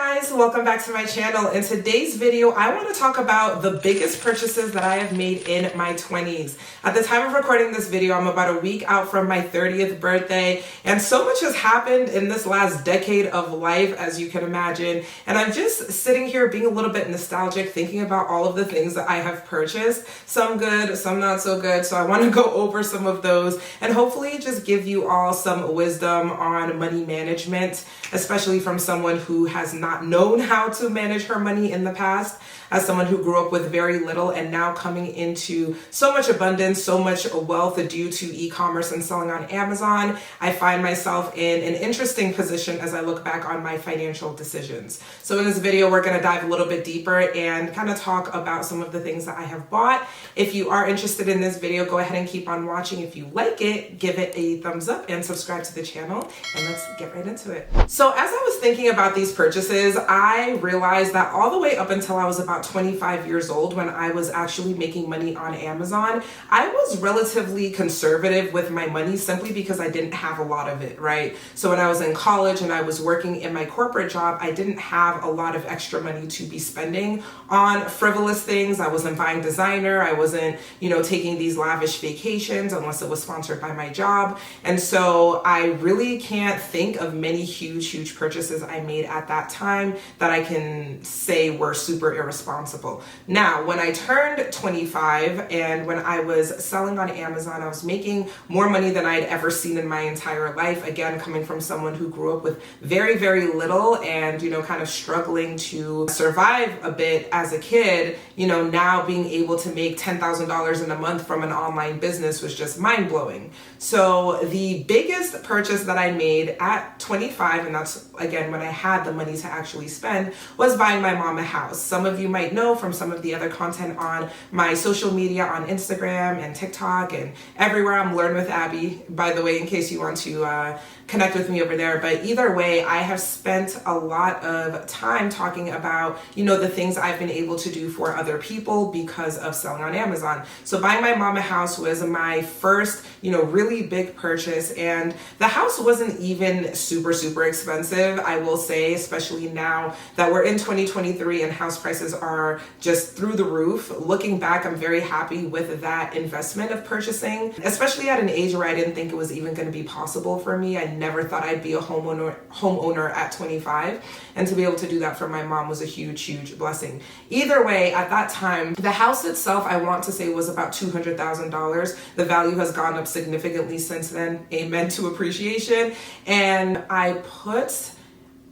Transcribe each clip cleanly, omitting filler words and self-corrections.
Guys, welcome back to my channel. In today's video, I want to talk about the biggest purchases that I have made in my 20s. At the time of recording this video, I'm about a week out from my 30th birthday, and so much has happened in this last decade of life, as you can imagine. And I'm just sitting here being a little bit nostalgic, thinking about all of the things that I have purchased, some good, some not so good. So I want to go over some of those and hopefully just give you all some wisdom on money management, especially from someone who has not known how to manage her money in the past, as someone who grew up with very little and now coming into so much abundance, so much wealth due to e-commerce and selling on Amazon. I find myself in an interesting position as I look back on my financial decisions. So in this video, we're going to dive a little bit deeper and kind of talk about some of the things that I have bought. If you are interested in this video, go ahead and keep on watching. If you like it, give it a thumbs up and subscribe to the channel, and let's get right into it. So as I was thinking about these purchases, I realized that all the way up until I was about 25 years old, when I was actually making money on Amazon, I was relatively conservative with my money simply because I didn't have a lot of it, right? So when I was in college and I was working in my corporate job, I didn't have a lot of extra money to be spending on frivolous things. I wasn't buying designer. I wasn't, taking these lavish vacations unless it was sponsored by my job. And so I really can't think of many huge purchases I made at that time that I can say were super irresponsible. Now, when I turned 25 and when I was selling on Amazon, I was making more money than I'd ever seen in my entire life. Again, coming from someone who grew up with very little and, kind of struggling to survive a bit as a kid, now being able to make $10,000 in a month from an online business was just mind-blowing. So the biggest purchase that I made at 25, and that's again when I had the money to actually spend, was buying my mom a house. Some of you might know from some of the other content on my social media on Instagram and TikTok and everywhere. I'm Learn with Abby, by the way, in case you want to connect with me over there. But either way, I have spent a lot of time talking about, the things I've been able to do for other people because of selling on Amazon. So buying my mom a house was my first, really big purchase. And the house wasn't even super expensive, I will say, especially now that we're in 2023 and house prices are just through the roof. Looking back, I'm very happy with that investment of purchasing, especially at an age where I didn't think it was even going to be possible for me. I never thought I'd be a homeowner at 25, and to be able to do that for my mom was a huge blessing. Either way, at that time, the house itself, I want to say, was about $200,000. The value has gone up significantly since then. Amen to appreciation. And I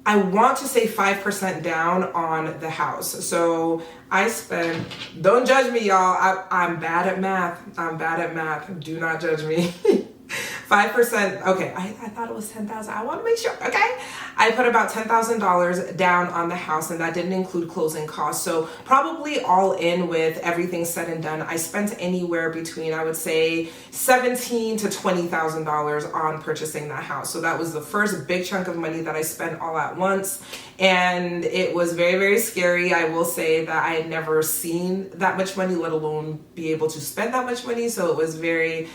want to say 5% down on the house. So I spent, don't judge me, y'all. I'm bad at math. Do not judge me. 5%, okay, I thought it was 10,000. I want to make sure, okay? I put about $10,000 down on the house, and that didn't include closing costs. So probably all in, with everything said and done, I spent anywhere between, I would say, $17,000 to $20,000 on purchasing that house. So that was the first big chunk of money that I spent all at once. And it was very scary. I will say that I had never seen that much money, let alone be able to spend that much money. So it was very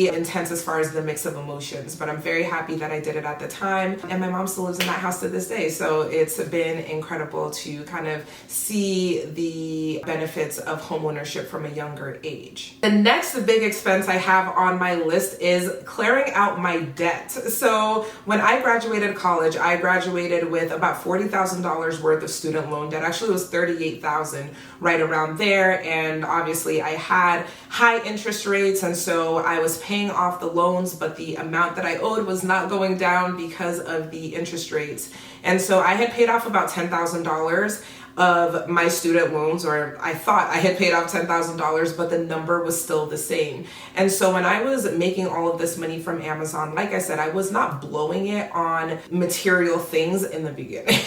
intense as far as the mix of emotions, but I'm very happy that I did it at the time. And my mom still lives in that house to this day. So it's been incredible to kind of see the benefits of homeownership from a younger age. The next big expense I have on my list is clearing out my debt. So when I graduated college, I graduated with about $40,000 worth of student loan debt. Actually, it was $38,000, right around there. And obviously I had high interest rates, and so I was paying off the loans, but the amount that I owed was not going down because of the interest rates. And so I had paid off about $10,000 of my student loans, or I thought I had paid off $10,000, but the number was still the same. And so when I was making all of this money from Amazon, like I said, I was not blowing it on material things in the beginning.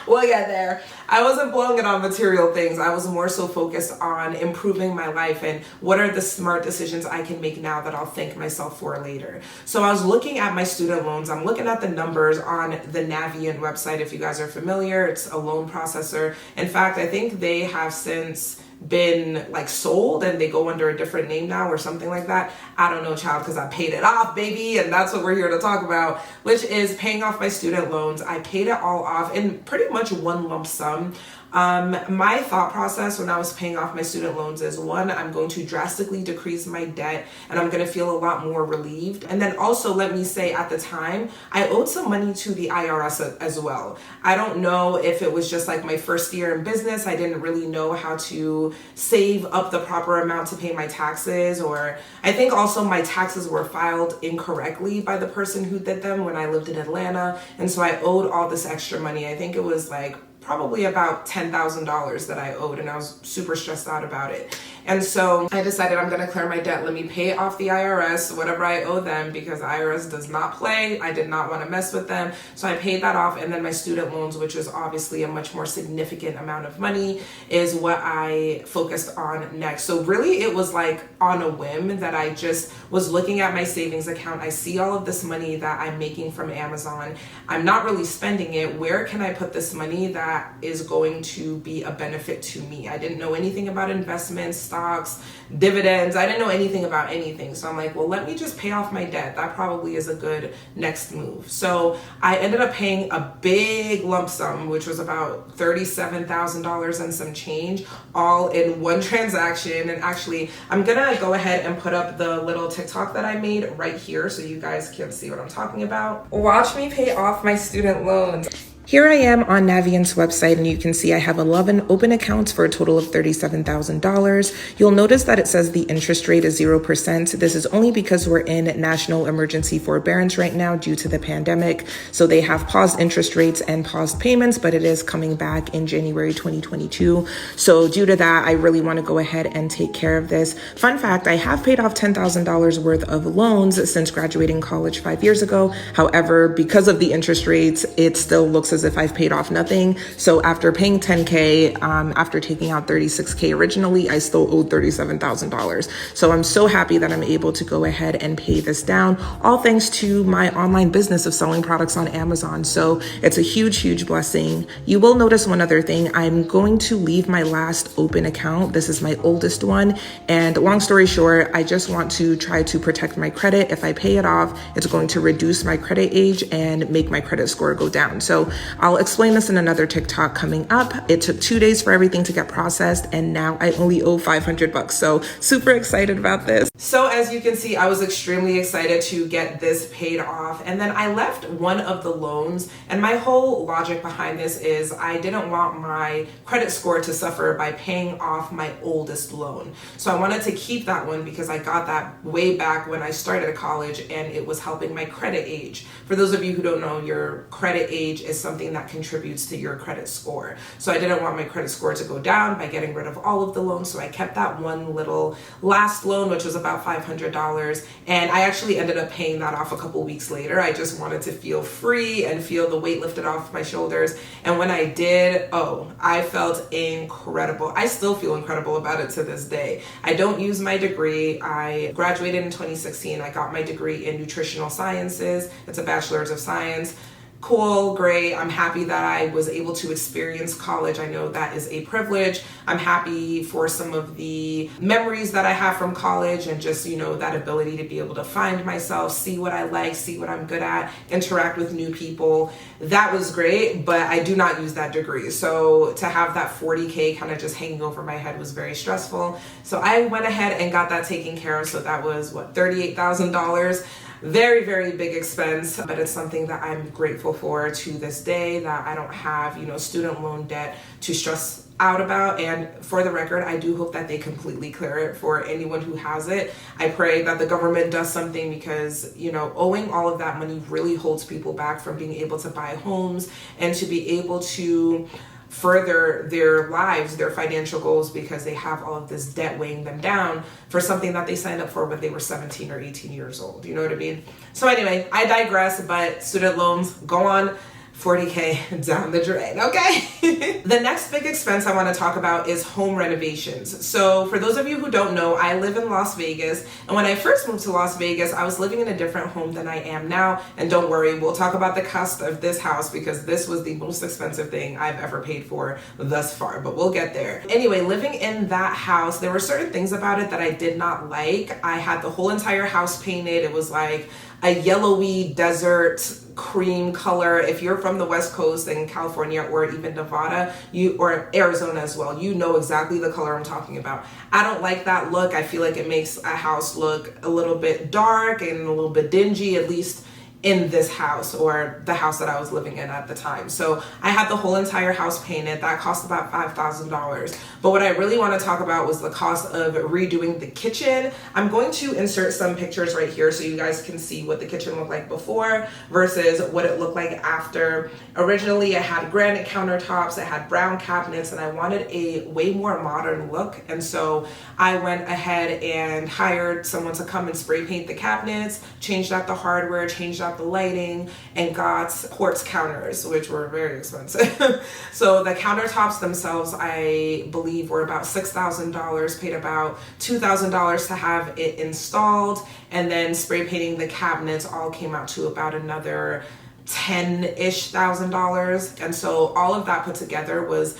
We'll get there. I wasn't blowing it on material things. I was more so focused on improving my life and what are the smart decisions I can make now that I'll thank myself for later. So I was looking at my student loans. I'm looking at the numbers on the Navient website. If you guys are familiar, it's a loan processor. In fact, I think they have since been like sold and they go under a different name now or something like that. I don't know, child, because I paid it off, baby. And that's what we're here to talk about, which is paying off my student loans. I paid it all off in pretty much one lump sum. My thought process when I was paying off my student loans is, one, I'm going to drastically decrease my debt and I'm going to feel a lot more relieved. And then also, let me say, at the time, I owed some money to the IRS as well. I don't know if it was just like my first year in business. I didn't really know how to save up the proper amount to pay my taxes, or I think also my taxes were filed incorrectly by the person who did them when I lived in Atlanta. And so I owed all this extra money. I think it was like probably about $10,000 that I owed, and I was super stressed out about it. And so I decided I'm going to clear my debt. Let me pay off the IRS, whatever I owe them, because IRS does not play. I did not want to mess with them. So I paid that off. And then my student loans, which is obviously a much more significant amount of money, is what I focused on next. So really it was like on a whim that I just was looking at my savings account. I see all of this money that I'm making from Amazon. I'm not really spending it. Where can I put this money that is going to be a benefit to me? I didn't know anything about investments, stocks, dividends. I didn't know anything about anything. So I'm like, well, let me just pay off my debt. That probably is a good next move. So I ended up paying a big lump sum, which was about $37,000 and some change, all in one transaction. And actually, I'm gonna go ahead and put up the little TikTok that I made right here so you guys can see what I'm talking about. Watch me pay off my student loans. Here I am on Navient's website, and you can see I have 11 open accounts for a total of $37,000. You'll notice that it says the interest rate is 0%. This is only because we're in national emergency forbearance right now due to the pandemic. So they have paused interest rates and paused payments, but it is coming back in January 2022. So due to that, I really want to go ahead and take care of this. Fun fact, I have paid off $10,000 worth of loans since graduating college 5 years ago. However, because of the interest rates, it still looks as if I've paid off nothing. So after paying $10K, after taking out $36K originally, I still owed $37,000. So I'm so happy that I'm able to go ahead and pay this down, all thanks to my online business of selling products on Amazon. So it's a huge, huge blessing. You will notice one other thing. I'm going to leave my last open account. This is my oldest one. And long story short, I just want to try to protect my credit. If I pay it off, it's going to reduce my credit age and make my credit score go down. So I'll explain this in another TikTok coming up. It took 2 days for everything to get processed, and now I only owe $500. So super excited about this. So as you can see, I was extremely excited to get this paid off. And then I left one of the loans, and my whole logic behind this is I didn't want my credit score to suffer by paying off my oldest loan. So I wanted to keep that one because I got that way back when I started college, and it was helping my credit age. For those of you who don't know, your credit age is something that contributes to your credit score. So I didn't want my credit score to go down by getting rid of all of the loans. So I kept that one little last loan, which was about $500. And I actually ended up paying that off a couple weeks later. I just wanted to feel free and feel the weight lifted off my shoulders. And when I did, I felt incredible. I still feel incredible about it to this day. I don't use my degree. I graduated in 2016. I got my degree in nutritional sciences. It's a bachelor's of science. Cool, great. I'm happy that I was able to experience college. I know that is a privilege. I'm happy for some of the memories that I have from college and just, that ability to be able to find myself, see what I like, see what I'm good at, interact with new people. That was great, but I do not use that degree. So to have that $40K kind of just hanging over my head was very stressful. So I went ahead and got that taken care of. So that was $38,000. Very, very big expense, but it's something that I'm grateful for to this day, that I don't have, student loan debt to stress out about. And for the record, I do hope that they completely clear it for anyone who has it. I pray that the government does something because, owing all of that money really holds people back from being able to buy homes and to be able to further their lives, their financial goals, because they have all of this debt weighing them down for something that they signed up for when they were 17 or 18 years old. You know what I mean? So anyway, I digress, but student loans, go on 40K down the drain, okay? The next big expense I want to talk about is home renovations. So for those of you who don't know, I live in Las Vegas, and when I first moved to Las Vegas, I was living in a different home than I am now. And don't worry, we'll talk about the cost of this house because this was the most expensive thing I've ever paid for thus far, but we'll get there. Anyway, living in that house, there were certain things about it that I did not like. I had the whole entire house painted. It was like a yellowy desert cream color. If you're from the West Coast in California or even Nevada, or Arizona as well, you know exactly the color I'm talking about. I don't like that look. I feel like it makes a house look a little bit dark and a little bit dingy, at least in this house, or the house that I was living in at the time. So I had the whole entire house painted. That cost about $5,000. But what I really want to talk about was the cost of redoing the kitchen. I'm going to insert some pictures right here so you guys can see what the kitchen looked like before versus what it looked like after. Originally, I had granite countertops, I had brown cabinets, and I wanted a way more modern look. And so I went ahead and hired someone to come and spray paint the cabinets, changed out the hardware, changed out the lighting, and got quartz counters, which were very expensive. So the countertops themselves, I believe, were about $6,000, paid about $2,000 to have it installed, and then spray painting the cabinets all came out to about another $10-ish thousand. And so all of that put together was,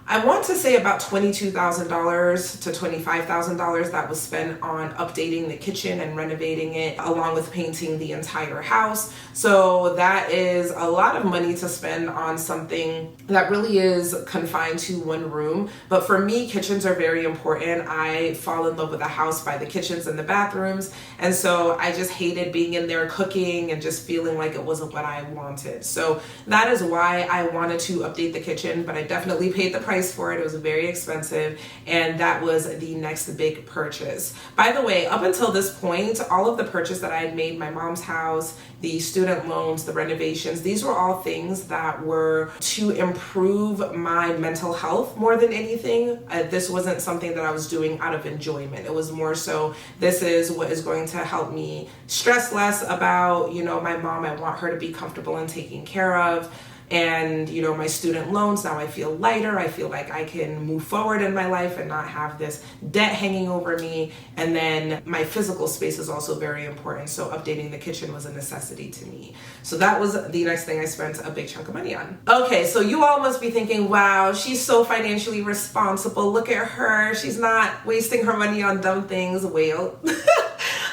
I want to say, about $22,000 to $25,000 that was spent on updating the kitchen and renovating it, along with painting the entire house. So that is a lot of money to spend on something that really is confined to one room. But for me, kitchens are very important. I fall in love with a house by the kitchens and the bathrooms. And so I just hated being in there cooking and just feeling like it wasn't what I wanted. So that is why I wanted to update the kitchen, but I definitely paid the price for it. It was very expensive, and that was the next big purchase. By the way, up until this point, all of the purchase that I had made, my mom's house, the student loans, the renovations, these were all things that were to improve my mental health more than anything. This wasn't something that I was doing out of enjoyment. It was more so, this is what is going to help me stress less about, my mom. I want her to be comfortable and taken care of. And, my student loans, now I feel lighter. I feel like I can move forward in my life and not have this debt hanging over me. And then my physical space is also very important. So updating the kitchen was a necessity to me. So that was the next thing I spent a big chunk of money on. Okay, so you all must be thinking, wow, she's so financially responsible. Look at her. She's not wasting her money on dumb things. Well,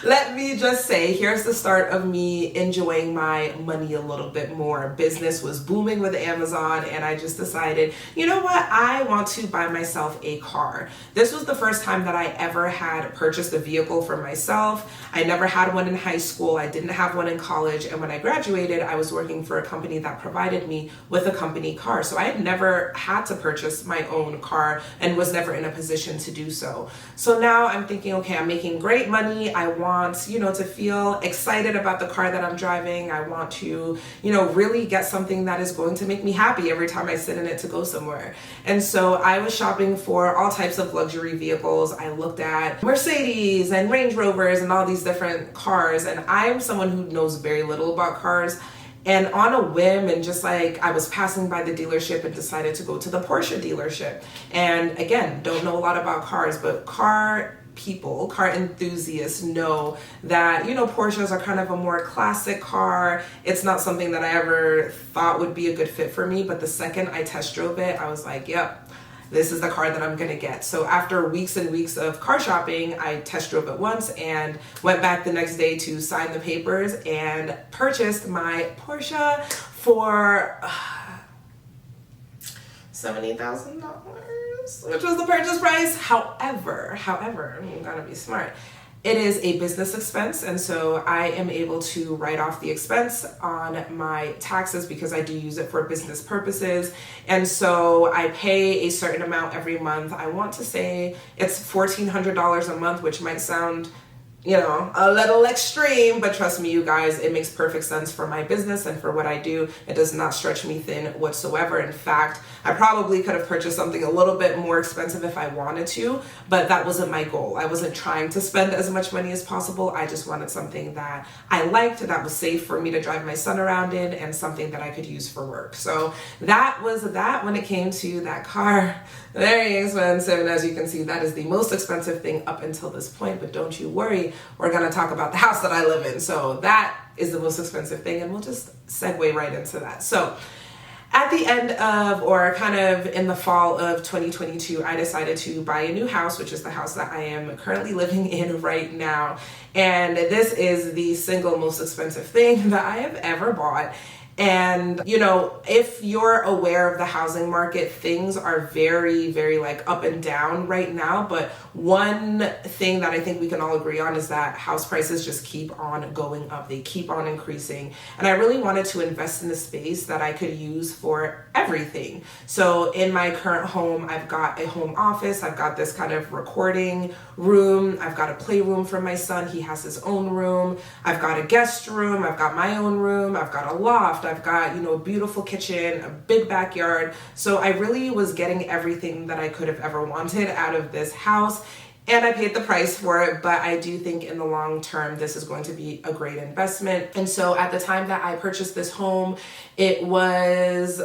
let me just say, here's the start of me enjoying my money a little bit more. Business was booming with Amazon, and I just decided, you know what? I want to buy myself a car. This was the first time that I ever had purchased a vehicle for myself. I never had one in high school. I didn't have one in college. And when I graduated, I was working for a company that provided me with a company car. So I had never had to purchase my own car and was never in a position to do so. So now I'm thinking, okay, I'm making great money. I want, to feel excited about the car that I'm driving. I want to, really get something that is going to make me happy every time I sit in it to go somewhere. And so I was shopping for all types of luxury vehicles. I looked at Mercedes and Range Rovers and all these different cars. And I'm someone who knows very little about cars. And on a whim, and just like I was passing by the dealership and decided to go to the Porsche dealership. And again, don't know a lot about cars, but car enthusiasts know that, Porsches are kind of a more classic car. It's not something that I ever thought would be a good fit for me. But the second I test drove it, I was like, yep, this is the car that I'm going to get. So after weeks and weeks of car shopping, I test drove it once and went back the next day to sign the papers and purchased my Porsche for $70,000, which was the purchase price. However, I'm gonna be smart. It is a business expense, and so I am able to write off the expense on my taxes because I do use it for business purposes. And so I pay a certain amount every month. I want to say it's $1,400 a month, which might sound a little extreme, but trust me, you guys, it makes perfect sense for my business and for what I do. It does not stretch me thin whatsoever. In fact, I probably could have purchased something a little bit more expensive if I wanted to, but that wasn't my goal. I wasn't trying to spend as much money as possible. I just wanted something that I liked, that was safe for me to drive my son around in, and something that I could use for work. So that was that when it came to that car. Very expensive, and as you can see, that is the most expensive thing up until this point, but don't you worry, we're going to talk about the house that I live in. So that is the most expensive thing, and we'll just segue right into that. So at the end of, or kind of in the fall of 2022, I decided to buy a new house, which is the house that I am currently living in right now. And this is the single most expensive thing that I have ever bought. And, if you're aware of the housing market, things are very, very up and down right now. But one thing that I think we can all agree on is that house prices just keep on going up. They keep on increasing. And I really wanted to invest in a space that I could use for everything. So in my current home, I've got a home office. I've got this kind of recording room. I've got a playroom for my son. He has his own room. I've got a guest room. I've got my own room. I've got a loft. I've got, a beautiful kitchen, a big backyard. So I really was getting everything that I could have ever wanted out of this house. And I paid the price for it, but I do think in the long term, this is going to be a great investment. And so at the time that I purchased this home, it was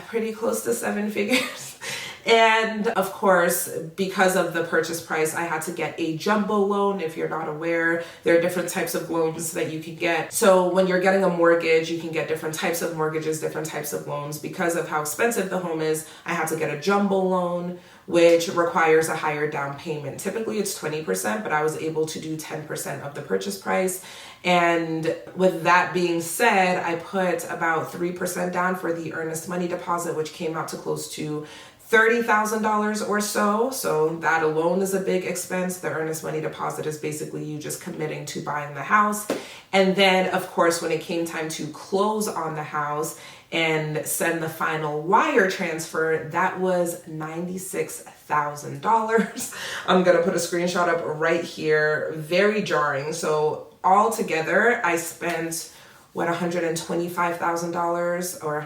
pretty close to 7 figures. And of course, because of the purchase price, I had to get a jumbo loan. If you're not aware, there are different types of loans that you can get. So when you're getting a mortgage, you can get different types of mortgages, different types of loans. Because of how expensive the home is, I had to get a jumbo loan, which requires a higher down payment. Typically it's 20%, but I was able to do 10% of the purchase price. And with that being said, I put about 3% down for the earnest money deposit, which came out to close to $30,000 or so. So that alone is a big expense. The earnest money deposit is basically you just committing to buying the house. And then, of course, when it came time to close on the house and send the final wire transfer, that was $96,000. I'm going to put a screenshot up right here. Very jarring. So altogether, I spent, $125,000 or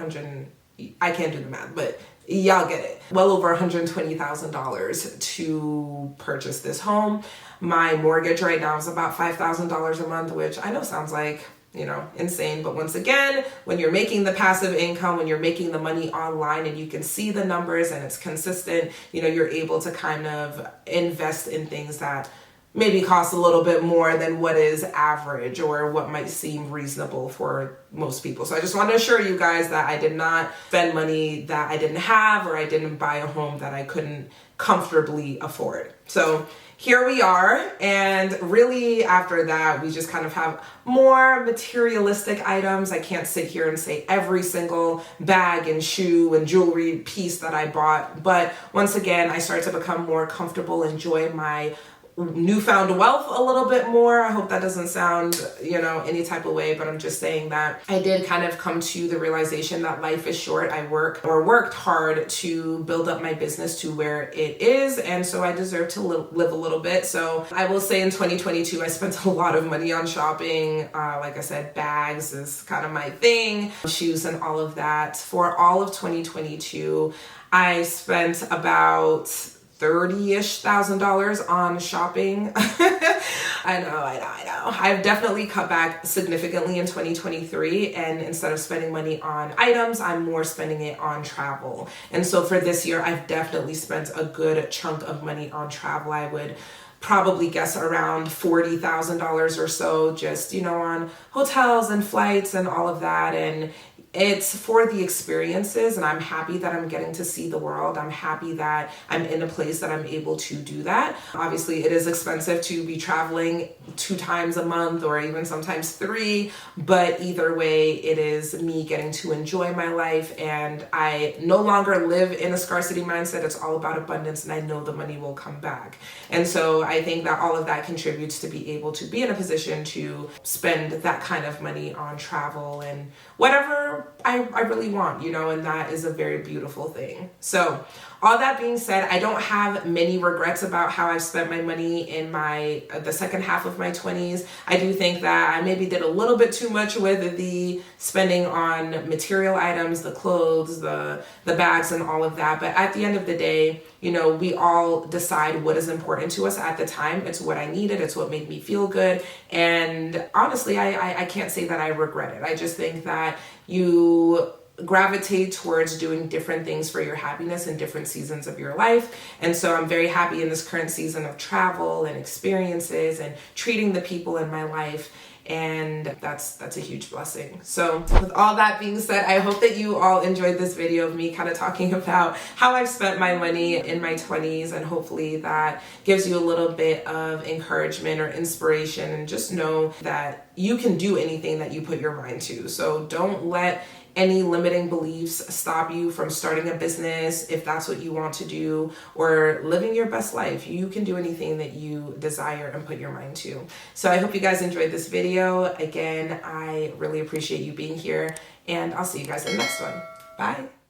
I can't do the math, but y'all get it. Well over $120,000 to purchase this home. My mortgage right now is about $5,000 a month, which I know sounds like, insane. But once again, when you're making the passive income, when you're making the money online and you can see the numbers and it's consistent, you're able to kind of invest in things that maybe cost a little bit more than what is average or what might seem reasonable for most people. So I just want to assure you guys that I did not spend money that I didn't have, or I didn't buy a home that I couldn't comfortably afford. So here we are. And really after that, we just kind of have more materialistic items. I can't sit here and say every single bag and shoe and jewelry piece that I bought. But once again, I started to become more comfortable, enjoy my newfound wealth a little bit more. I hope that doesn't sound, any type of way, but I'm just saying that I did kind of come to the realization that life is short. I worked hard to build up my business to where it is. And so I deserve to live a little bit. So I will say in 2022, I spent a lot of money on shopping. Like I said, bags is kind of my thing, shoes and all of that. For all of 2022, I spent about $30,000 on shopping. I know. I've definitely cut back significantly in 2023. And instead of spending money on items, I'm more spending it on travel. And so for this year, I've definitely spent a good chunk of money on travel. I would probably guess around $40,000 or so, just, on hotels and flights and all of that. And it's for the experiences, and I'm happy that I'm getting to see the world. I'm happy that I'm in a place that I'm able to do that. Obviously, it is expensive to be traveling 2 times a month or even sometimes 3, but either way, it is me getting to enjoy my life, and I no longer live in a scarcity mindset. It's all about abundance, and I know the money will come back. And so I think that all of that contributes to be able to be in a position to spend that kind of money on travel and whatever whatever I really want, you know, and that is a very beautiful thing. So all that being said, I don't have many regrets about how I've spent my money in the second half of my 20s. I do think that I maybe did a little bit too much with the spending on material items, the clothes, the bags and all of that. But at the end of the day, you know, we all decide what is important to us at the time. It's what I needed. It's what made me feel good. And honestly, I can't say that I regret it. I just think that you gravitate towards doing different things for your happiness in different seasons of your life. And so I'm very happy in this current season of travel and experiences and treating the people in my life. And that's a huge blessing. So with all that being said, I hope that you all enjoyed this video of me kind of talking about how I've spent my money in my 20s, and hopefully that gives you a little bit of encouragement or inspiration, and just know that you can do anything that you put your mind to. So don't let any limiting beliefs stop you from starting a business if that's what you want to do, or living your best life. You can do anything that you desire and put your mind to. So I hope you guys enjoyed this video. Again, I really appreciate you being here, and I'll see you guys in the next one. Bye.